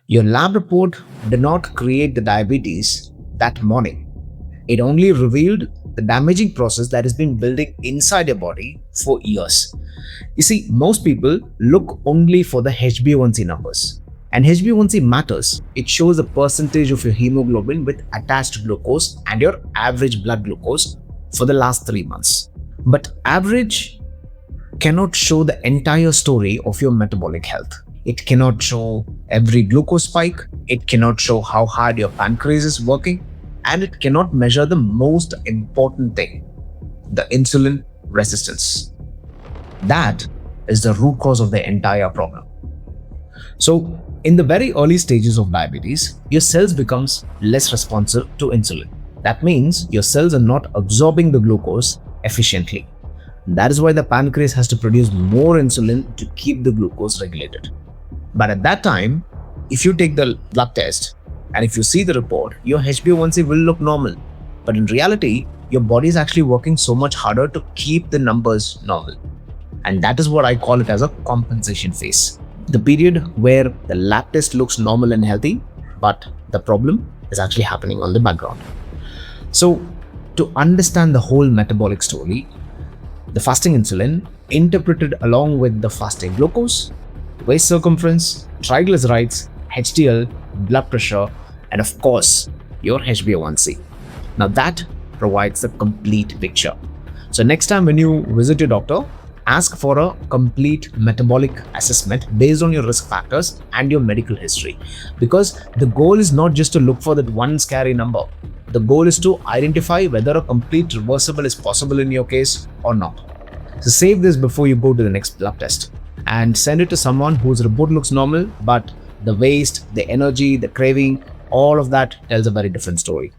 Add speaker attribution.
Speaker 1: Your lab report did not create the diabetes that morning. It only revealed the damaging process that has been building inside your body for years. You see, most people look only for the HbA1c numbers. And HbA1c matters. It shows the percentage of your hemoglobin with attached glucose and your average blood glucose for the last 3 months. But average cannot show the entire story of your metabolic health. It cannot show every glucose spike, it cannot show how hard your pancreas is working, and it cannot measure the most important thing, the insulin resistance. That is the root cause of the entire problem. So, in the very early stages of diabetes, your cells becomes less responsive to insulin. That means your cells are not absorbing the glucose efficiently. That is why the pancreas has to produce more insulin to keep the glucose regulated. But at that time, if you take the blood test and if you see the report, your HbA1c will look normal. But in reality, your body is actually working so much harder to keep the numbers normal. And that is what I call it as a compensation phase. The period where the lab test looks normal and healthy, but the problem is actually happening on the background. So, to understand the whole metabolic story, the fasting insulin, interpreted along with the fasting glucose, waist circumference, triglycerides, HDL, blood pressure, and of course, your HbA1c. Now that provides the complete picture. So next time when you visit your doctor, ask for a complete metabolic assessment based on your risk factors and your medical history. Because the goal is not just to look for that one scary number. The goal is to identify whether a complete reversible is possible in your case or not. So save this before you go to the next blood test and send it to someone whose report looks normal, but the waste, the energy, the craving, all of that tells a very different story.